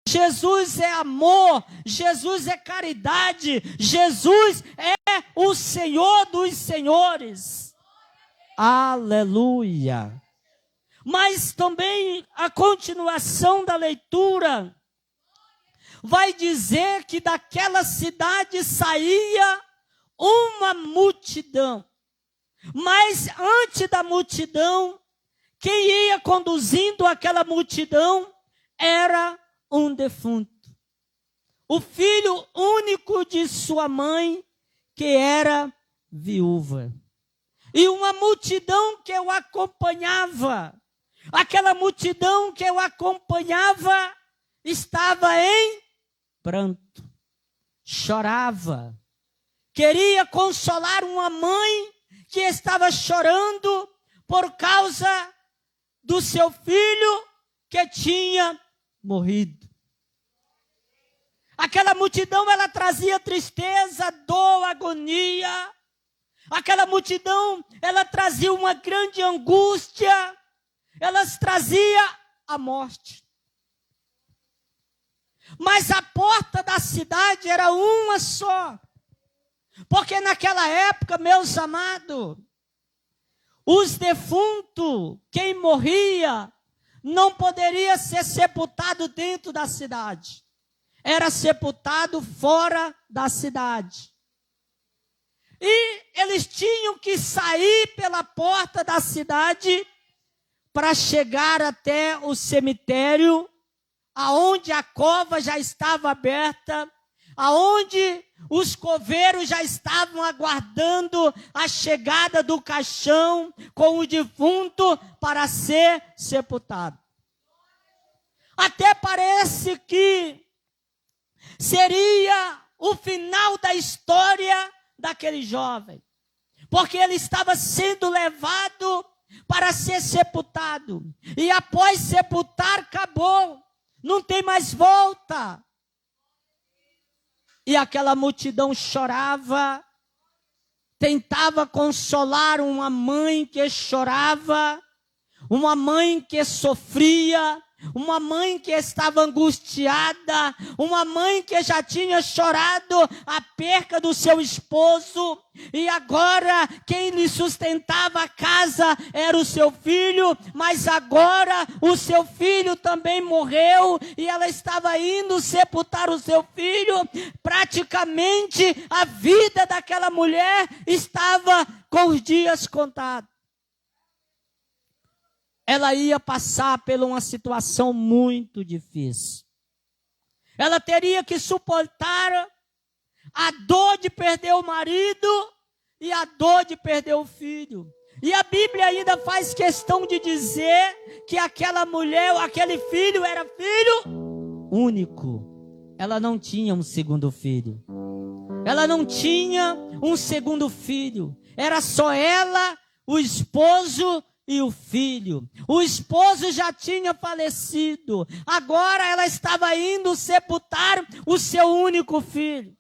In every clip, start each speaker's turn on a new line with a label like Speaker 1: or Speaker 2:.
Speaker 1: Jesus é amor, Jesus é caridade, Jesus é o Senhor dos senhores. Aleluia! Mas também a continuação da leitura vai dizer que daquela cidade saía uma multidão. Mas antes da multidão, quem ia conduzindo aquela multidão era um defunto. O filho único de sua mãe, que era viúva. E uma multidão que o acompanhava. Aquela multidão que o acompanhava estava em pranto. Chorava. Queria consolar uma mãe que estava chorando por causa do seu filho que tinha morrido. Aquela multidão, ela trazia tristeza, dor, agonia. Aquela multidão, ela trazia uma grande angústia. Elas trazia a morte. Mas a porta da cidade era uma só. Porque naquela época, meus amados, os defuntos, quem morria, não poderia ser sepultado dentro da cidade. Era sepultado fora da cidade. E eles tinham que sair pela porta da cidade para chegar até o cemitério, aonde a cova já estava aberta, aonde os coveiros já estavam aguardando a chegada do caixão com o defunto para ser sepultado. Até parece que seria o final da história daquele jovem, porque ele estava sendo levado para ser sepultado, e após sepultar, acabou, não tem mais volta. E aquela multidão chorava, tentava consolar uma mãe que chorava, uma mãe que sofria, uma mãe que estava angustiada, uma mãe que já tinha chorado a perca do seu esposo, e agora quem lhe sustentava a casa era o seu filho, mas agora o seu filho também morreu, e ela estava indo sepultar o seu filho. Praticamente a vida daquela mulher estava com os dias contados. Ela ia passar por uma situação muito difícil. Ela teria que suportar a dor de perder o marido e a dor de perder o filho. E a Bíblia ainda faz questão de dizer que aquela mulher, aquele filho era filho único. Ela não tinha um segundo filho. Ela não tinha um segundo filho. Era só ela, o esposo e o filho. O esposo já tinha falecido. Agora ela estava indo sepultar o seu único filho.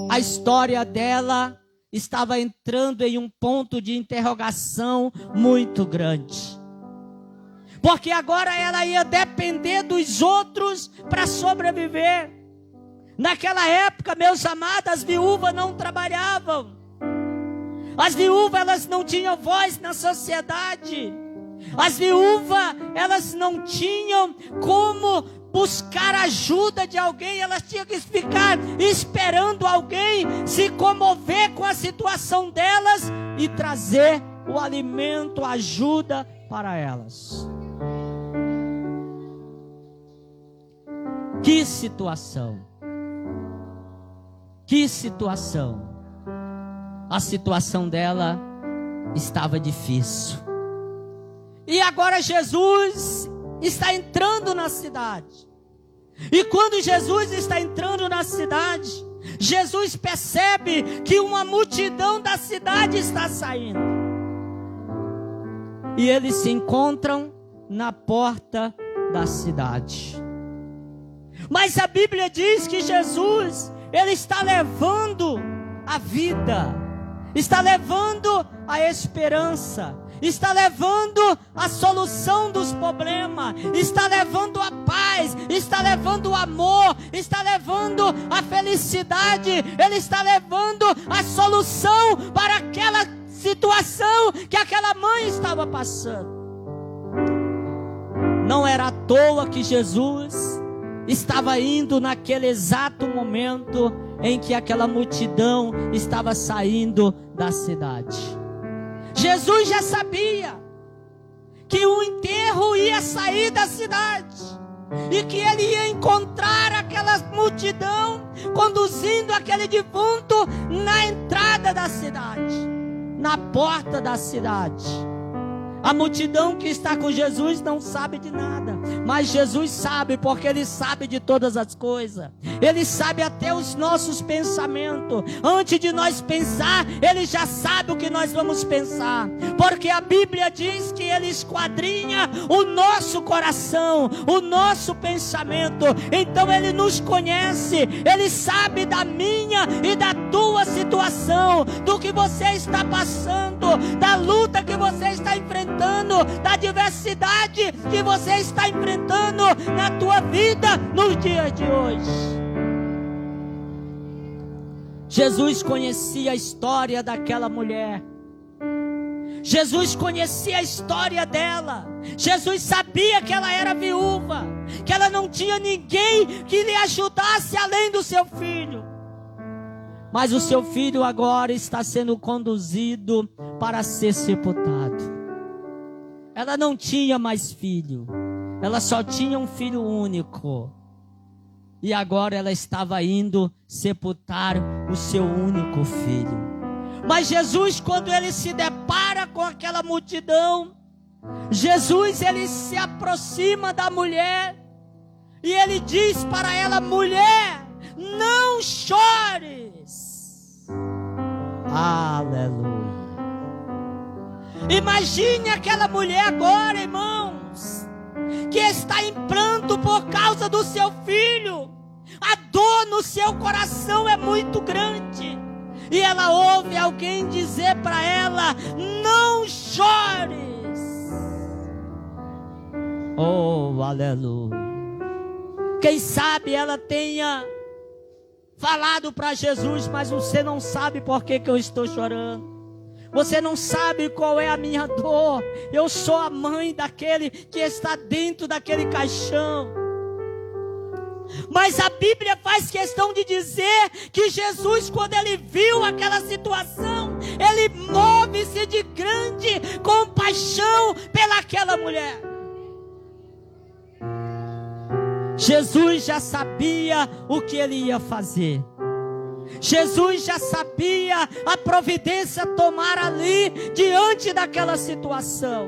Speaker 1: A história dela estava entrando em um ponto de interrogação muito grande. Porque agora ela ia depender dos outros para sobreviver. Naquela época, meus amados, as viúvas não trabalhavam. As viúvas, elas não tinham voz na sociedade. As viúvas, elas não tinham como buscar ajuda de alguém. Elas tinham que ficar esperando alguém se comover com a situação delas e trazer o alimento, a ajuda para elas. Que situação! Que situação! A situação dela estava difícil. E agora Jesus está entrando na cidade. E quando Jesus está entrando na cidade, Jesus percebe que uma multidão da cidade está saindo. E eles se encontram na porta da cidade. Mas a Bíblia diz que Jesus, ele está levando a vida, está levando a esperança, está levando a solução dos problemas, está levando a paz, está levando o amor, está levando a felicidade, Ele está levando a solução para aquela situação que aquela mãe estava passando. Não era à toa que Jesus estava indo naquele exato momento em que aquela multidão estava saindo da cidade. Jesus já sabia que o enterro ia sair da cidade e que ele ia encontrar aquela multidão conduzindo aquele defunto na entrada da cidade, na porta da cidade. A multidão que está com Jesus não sabe de nada, mas Jesus sabe, porque Ele sabe de todas as coisas. Ele sabe até os nossos pensamentos. Antes de nós pensar, Ele já sabe o que nós vamos pensar, porque a Bíblia diz que Ele esquadrinha o nosso coração, o nosso pensamento. Então Ele nos conhece, Ele sabe da minha e da tua situação, do que você está passando, da luta que você está enfrentando, da adversidade que você está enfrentando na tua vida nos dias de hoje. Jesus conhecia a história daquela mulher. Jesus conhecia a história dela. Jesus sabia que ela era viúva, que ela não tinha ninguém que lhe ajudasse além do seu filho. Mas o seu filho agora está sendo conduzido para ser sepultado. Ela não tinha mais filho, ela só tinha um filho único. E agora ela estava indo sepultar o seu único filho. Mas Jesus, quando ele se depara com aquela multidão, Jesus, ele se aproxima da mulher e ele diz para ela: mulher, não chores. Aleluia. Imagine aquela mulher agora, irmãos, que está em pranto por causa do seu filho. A dor no seu coração é muito grande. E ela ouve alguém dizer para ela: não chores. Oh, aleluia. Quem sabe ela tenha falado para Jesus: mas você não sabe por que eu estou chorando. Você não sabe qual é a minha dor. Eu sou a mãe daquele que está dentro daquele caixão. Mas a Bíblia faz questão de dizer que Jesus, quando ele viu aquela situação, ele move-se de grande compaixão pelaquela mulher. Jesus já sabia o que ele ia fazer. Jesus já sabia a providência tomar ali diante daquela situação.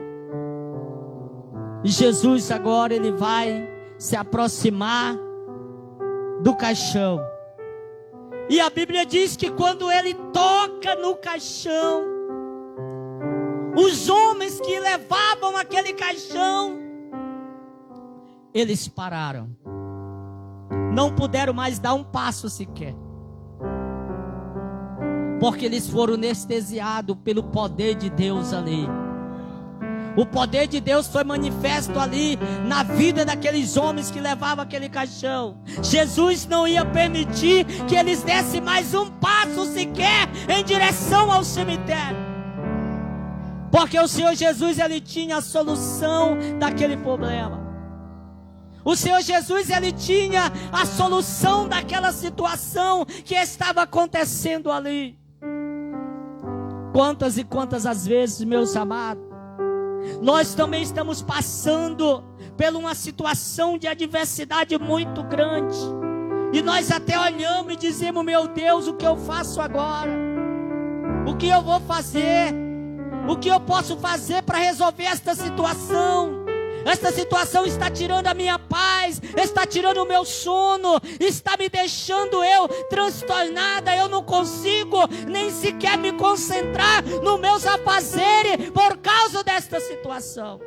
Speaker 1: E Jesus agora ele vai se aproximar do caixão. E a Bíblia diz que quando ele toca no caixão, os homens que levavam aquele caixão, eles pararam. Não puderam mais dar um passo sequer. Porque eles foram anestesiados pelo poder de Deus ali. O poder de Deus foi manifesto ali na vida daqueles homens que levavam aquele caixão. Jesus não ia permitir que eles dessem mais um passo sequer em direção ao cemitério. Porque o Senhor Jesus, ele tinha a solução daquele problema. O Senhor Jesus, ele tinha a solução daquela situação que estava acontecendo ali. Quantas e quantas as vezes, meus amados, nós também estamos passando por uma situação de adversidade muito grande. E nós até olhamos e dizemos: meu Deus, o que eu faço agora? O que eu vou fazer? O que eu posso fazer para resolver esta situação? Esta situação está tirando a minha paz, está tirando o meu sono, está me deixando eu transtornada. Eu não consigo nem sequer me concentrar nos meus afazeres por causa desta situação.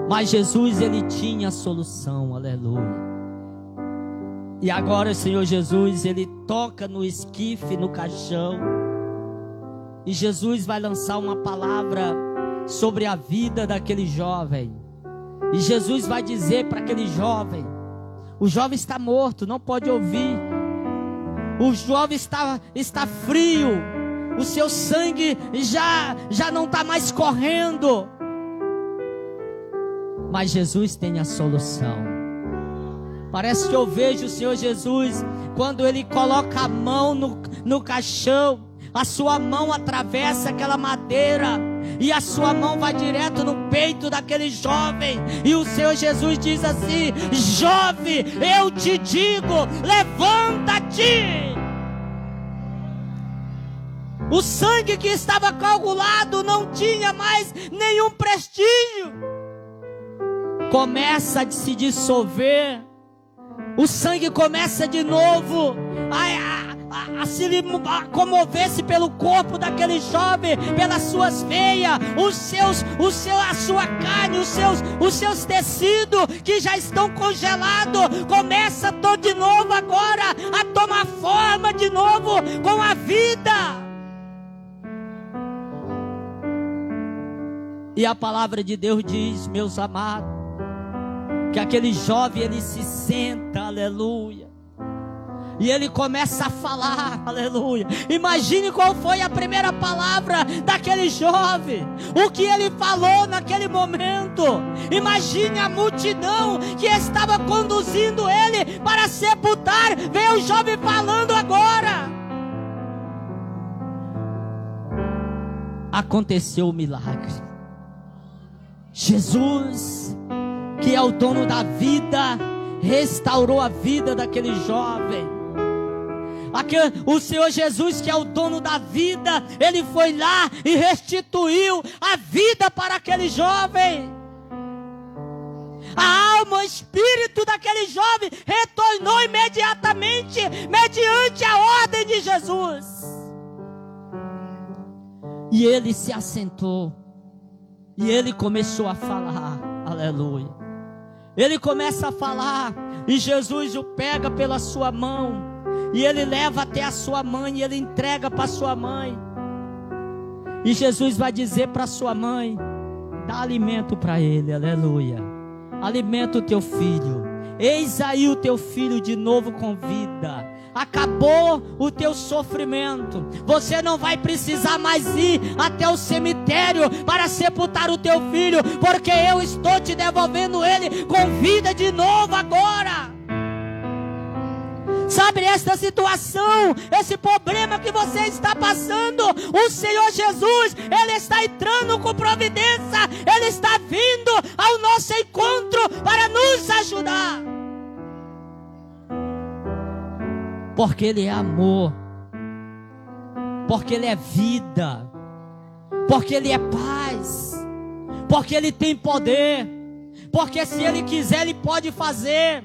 Speaker 1: Mas Jesus, ele tinha a solução, aleluia. E agora o Senhor Jesus, ele toca no esquife, no caixão, E Jesus vai lançar uma palavra sobre a vida daquele jovem. E Jesus vai dizer para aquele jovem: o jovem está morto, não pode ouvir. O jovem está frio. O seu sangue já não está mais correndo. Mas Jesus tem a solução. Parece que eu vejo o Senhor Jesus, quando Ele coloca a mão no caixão, a sua mão atravessa aquela madeira, e a sua mão vai direto no peito daquele jovem, e o Senhor Jesus diz assim: jovem, eu te digo, levanta-te. O sangue que estava coagulado não tinha mais nenhum prestígio. Começa a se dissolver. O sangue começa de novo a comover-se pelo corpo daquele jovem, pelas suas veias, a sua carne, os seus tecidos que já estão congelados, começa de novo agora a tomar forma de novo com a vida. E a palavra de Deus diz, meus amados, que aquele jovem, ele se senta, aleluia, e ele começa a falar, aleluia. Imagine qual foi a primeira palavra daquele jovem, o que ele falou naquele momento. Imagine a multidão que estava conduzindo ele para sepultar, vê o jovem falando agora. Aconteceu o milagre. Jesus, que é o dono da vida, restaurou a vida daquele jovem. O Senhor Jesus, que é o dono da vida, Ele foi lá e restituiu a vida para aquele jovem. A alma, o espírito daquele jovem retornou imediatamente, mediante a ordem de Jesus. E ele se assentou. E ele começou a falar, aleluia. Ele começa a falar, e Jesus o pega pela sua mão, e ele leva até a sua mãe, e ele entrega para a sua mãe. E Jesus vai dizer para a sua mãe: dá alimento para ele, aleluia. Alimenta o teu filho. Eis aí o teu filho de novo com vida. Acabou o teu sofrimento. Você não vai precisar mais ir até o cemitério para sepultar o teu filho, porque eu estou te devolvendo ele com vida de novo agora. Sabe, esta situação, esse problema que você está passando, o Senhor Jesus, Ele está entrando com providência, Ele está vindo ao nosso encontro para nos ajudar. Porque Ele é amor, porque Ele é vida, porque Ele é paz, porque Ele tem poder, porque se Ele quiser Ele pode fazer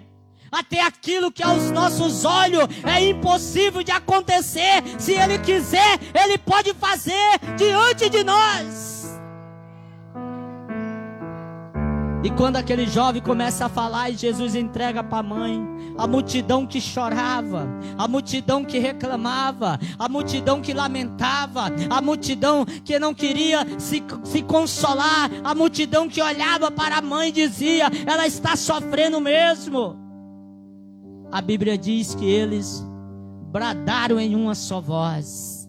Speaker 1: até aquilo que aos nossos olhos é impossível de acontecer. Se Ele quiser, Ele pode fazer diante de nós. E quando aquele jovem começa a falar e Jesus entrega para a mãe, a multidão que chorava, a multidão que reclamava, a multidão que lamentava, a multidão que não queria se consolar, a multidão que olhava para a mãe e dizia: ela está sofrendo mesmo. A Bíblia diz que eles bradaram em uma só voz: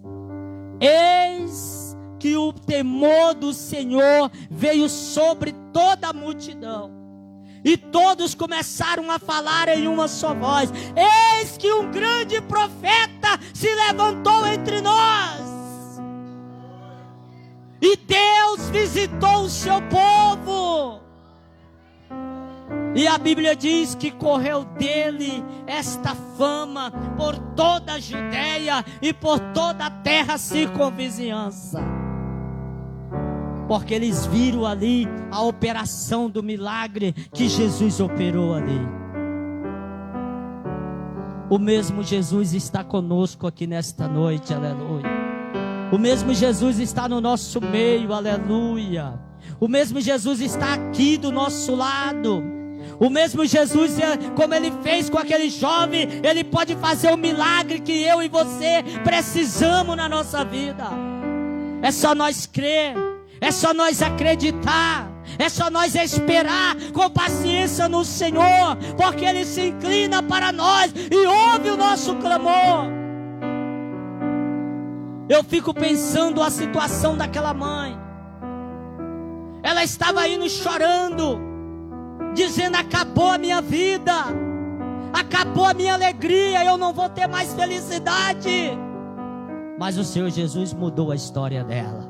Speaker 1: eis que o temor do Senhor veio sobre toda a multidão. E todos começaram a falar em uma só voz: eis que um grande profeta se levantou entre nós. E Deus visitou o seu povo. E a Bíblia diz que correu dele esta fama por toda a Judeia e por toda a terra circunvizinhança. Porque eles viram ali a operação do milagre que Jesus operou ali. O mesmo Jesus está conosco aqui nesta noite, aleluia. O mesmo Jesus está no nosso meio, aleluia. O mesmo Jesus está aqui do nosso lado. O mesmo Jesus, como Ele fez com aquele jovem, Ele pode fazer o milagre que eu e você precisamos na nossa vida. É só nós crer, é só nós acreditar, é só nós esperar com paciência no Senhor, porque Ele se inclina para nós e ouve o nosso clamor. Eu fico pensando a situação daquela mãe. Ela estava indo chorando, dizendo: acabou a minha vida, acabou a minha alegria, eu não vou ter mais felicidade. Mas o Senhor Jesus mudou a história dela.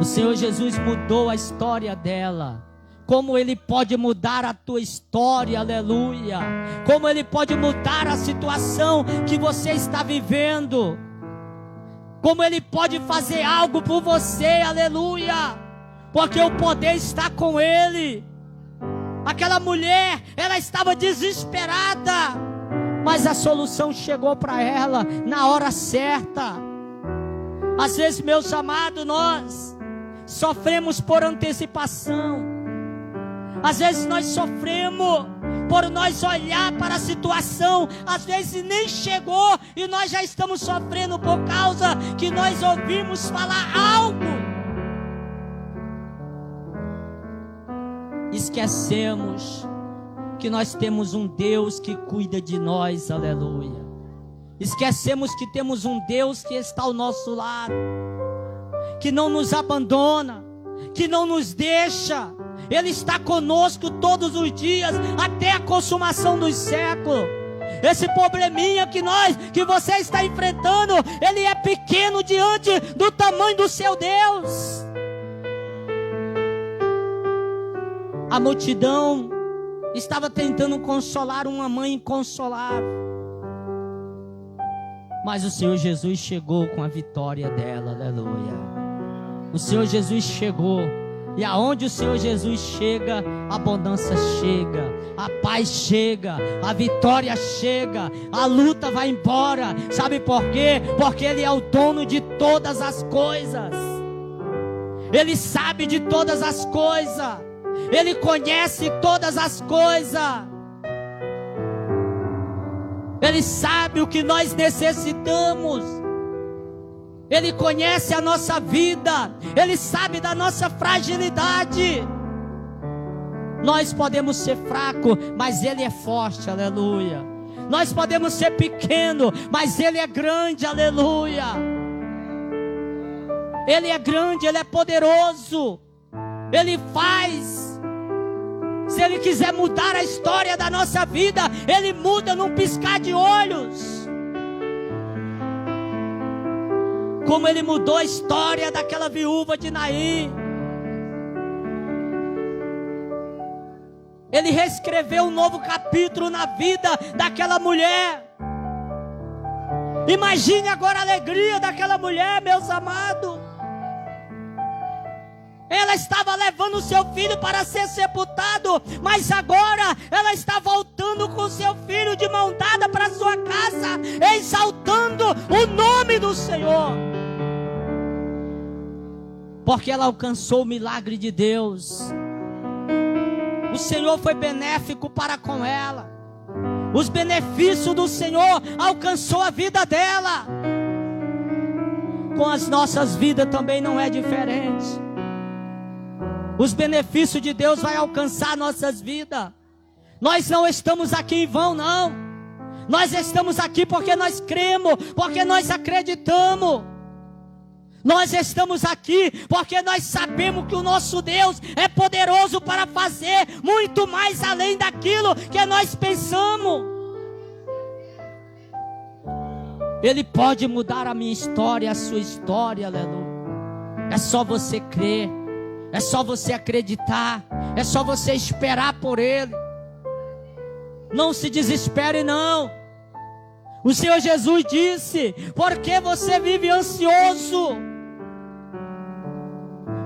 Speaker 1: O Senhor Jesus mudou a história dela. Como Ele pode mudar a tua história, aleluia. Como Ele pode mudar a situação que você está vivendo. Como Ele pode fazer algo por você, aleluia. Porque o poder está com Ele. Aquela mulher, ela estava desesperada, mas a solução chegou para ela na hora certa. Às vezes, meus amados, nós sofremos por antecipação. Às vezes nós sofremos por nós olhar para a situação, às vezes nem chegou e nós já estamos sofrendo por causa que nós ouvimos falar algo. Esquecemos que nós temos um Deus que cuida de nós, aleluia. Esquecemos que temos um Deus que está ao nosso lado, que não nos abandona, que não nos deixa. Ele está conosco todos os dias, até a consumação dos séculos. Esse probleminha que você está enfrentando, ele é pequeno diante do tamanho do seu Deus. A multidão estava tentando consolar uma mãe inconsolável, mas o Senhor Jesus chegou com a vitória dela, aleluia. O Senhor Jesus chegou, e aonde o Senhor Jesus chega, a abundância chega, a paz chega, a vitória chega, a luta vai embora. Sabe por quê? Porque Ele é o dono de todas as coisas. Ele sabe de todas as coisas. Ele conhece todas as coisas. Ele sabe o que nós necessitamos. Ele conhece a nossa vida. Ele sabe da nossa fragilidade. Nós podemos ser fracos, mas Ele é forte, aleluia. Nós podemos ser pequenos, mas Ele é grande, aleluia. Ele é grande, Ele é poderoso. Ele faz. Se Ele quiser mudar a história da nossa vida, Ele muda num piscar de olhos. Como Ele mudou a história daquela viúva de Naim. Ele reescreveu um novo capítulo na vida daquela mulher. Imagine agora a alegria daquela mulher, meus amados. Ela estava levando o seu filho para ser sepultado, mas agora ela está voltando com o seu filho de mão dada para sua casa, exaltando o nome do Senhor. Porque ela alcançou o milagre de Deus. O Senhor foi benéfico para com ela. Os benefícios do Senhor alcançou a vida dela. Com as nossas vidas também não é diferente. Os benefícios de Deus vão alcançar nossas vidas. Nós não estamos aqui em vão, não. Nós estamos aqui porque nós cremos, porque nós acreditamos. Nós estamos aqui porque nós sabemos que o nosso Deus é poderoso para fazer muito mais além daquilo que nós pensamos. Ele pode mudar a minha história, a sua história, aleluia. É só você crer. É só você acreditar. É só você esperar por Ele. Não se desespere, não. O Senhor Jesus disse: por que você vive ansioso?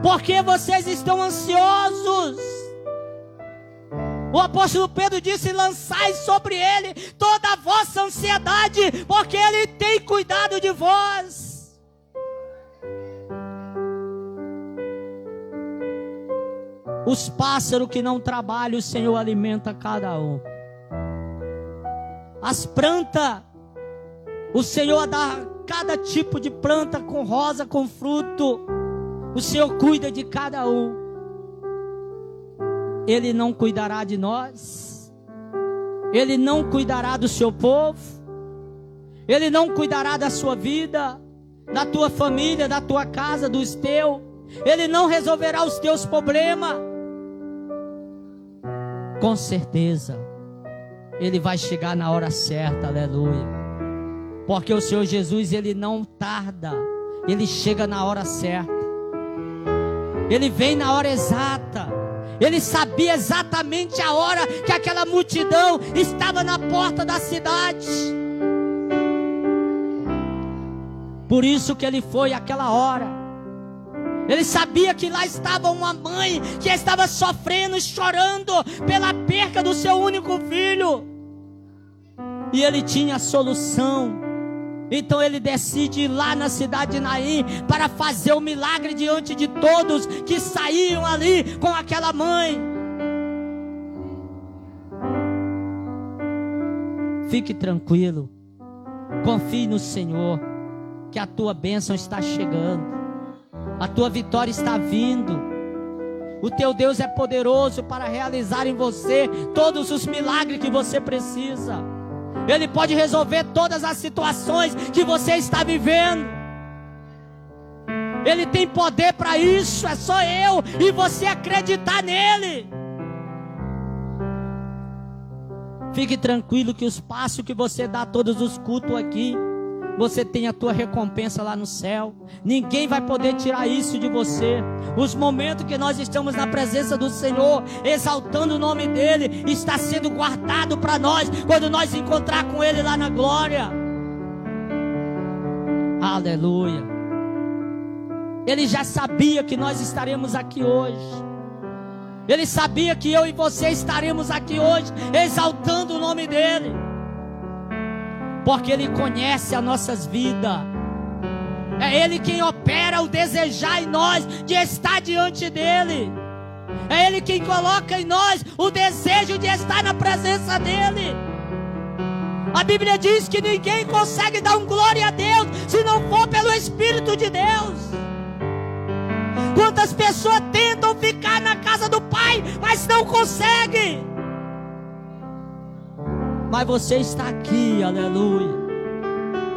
Speaker 1: Por que vocês estão ansiosos? O apóstolo Pedro disse: lançai sobre Ele toda a vossa ansiedade, porque Ele tem cuidado de vós. Os pássaros que não trabalham, o Senhor alimenta cada um. As plantas, o Senhor dá cada tipo de planta com rosa, com fruto. O Senhor cuida de cada um. Ele não cuidará de nós. Ele não cuidará do seu povo. Ele não cuidará da sua vida, da tua família, da tua casa, dos teus. Ele não resolverá os teus problemas. Com certeza, Ele vai chegar na hora certa, aleluia. Porque o Senhor Jesus, Ele não tarda. Ele chega na hora certa. Ele vem na hora exata. Ele sabia exatamente a hora que aquela multidão estava na porta da cidade. Por isso que Ele foi àquela hora. Ele sabia que lá estava uma mãe que estava sofrendo e chorando pela perca do seu único filho. E Ele tinha a solução. Então Ele decide ir lá na cidade de Naim para fazer o milagre diante de todos que saíam ali com aquela mãe. Fique tranquilo. Confie no Senhor, que a tua bênção está chegando. A tua vitória está vindo. O teu Deus é poderoso para realizar em você todos os milagres que você precisa. Ele pode resolver todas as situações que você está vivendo. Ele tem poder para isso. É só eu e você acreditar nele. Fique tranquilo que os passos que você dá todos os cultos aqui, você tem a tua recompensa lá no céu. Ninguém vai poder tirar isso de você. Os momentos que nós estamos na presença do Senhor, exaltando o nome dEle, está sendo guardado para nós, quando nós encontrar com Ele lá na glória. Aleluia. Ele já sabia que nós estaremos aqui hoje. Ele sabia que eu e você estaremos aqui hoje, exaltando o nome dEle. Porque Ele conhece as nossas vidas. É Ele quem opera o desejar em nós de estar diante dEle. É Ele quem coloca em nós o desejo de estar na presença dEle. A Bíblia diz que ninguém consegue dar glória a Deus se não for pelo Espírito de Deus. Quantas pessoas tentam ficar na casa do Pai, mas não conseguem. Mas você está aqui, aleluia.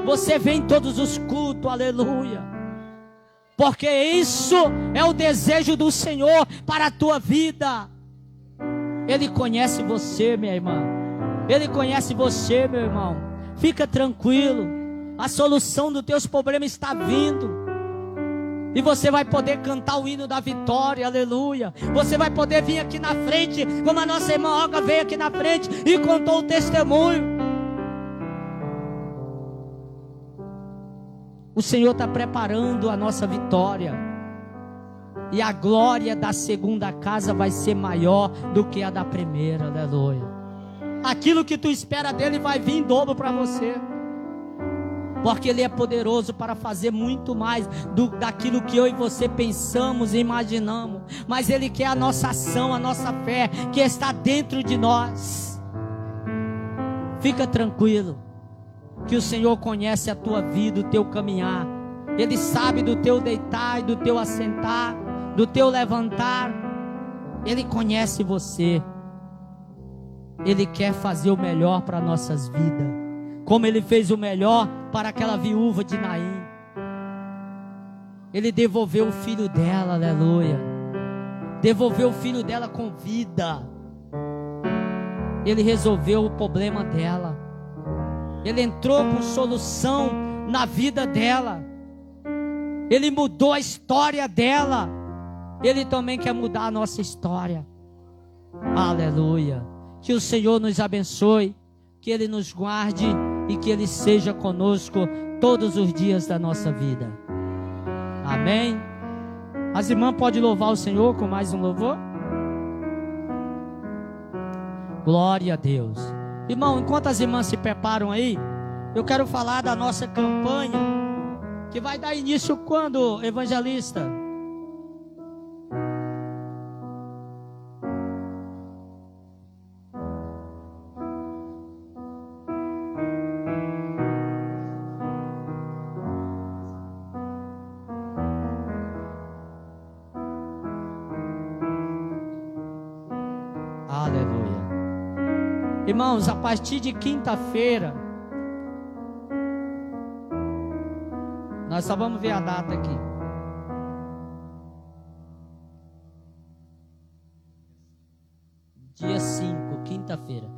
Speaker 1: Você vem em todos os cultos, aleluia. Porque isso é o desejo do Senhor para a tua vida. Ele conhece você, minha irmã. Ele conhece você, meu irmão. Fica tranquilo. A solução dos teus problemas está vindo. E você vai poder cantar o hino da vitória, aleluia. Você vai poder vir aqui na frente, como a nossa irmã Olga veio aqui na frente e contou o testemunho. O Senhor está preparando a nossa vitória. E a glória da segunda casa vai ser maior do que a da primeira, aleluia. Aquilo que tu espera dele vai vir em dobro para você. Porque Ele é poderoso para fazer muito mais daquilo que eu e você pensamos e imaginamos. Mas Ele quer a nossa ação, a nossa fé, que está dentro de nós. Fica tranquilo, que o Senhor conhece a tua vida, o teu caminhar. Ele sabe do teu deitar e do teu assentar, do teu levantar. Ele conhece você. Ele quer fazer o melhor para nossas vidas, como Ele fez o melhor para aquela viúva de Naim. Ele devolveu o filho dela, aleluia. Devolveu o filho dela com vida. Ele resolveu o problema dela. Ele entrou com solução na vida dela. Ele mudou a história dela. Ele também quer mudar a nossa história. Aleluia. Que o Senhor nos abençoe, que Ele nos guarde e que Ele seja conosco todos os dias da nossa vida. Amém. As irmãs podem louvar o Senhor com mais um louvor? Glória a Deus. Irmão, enquanto as irmãs se preparam aí, eu quero falar da nossa campanha, que vai dar início quando, evangelista? Irmãos, a partir de quinta-feira, nós só vamos ver a data aqui. Dia 5, quinta-feira.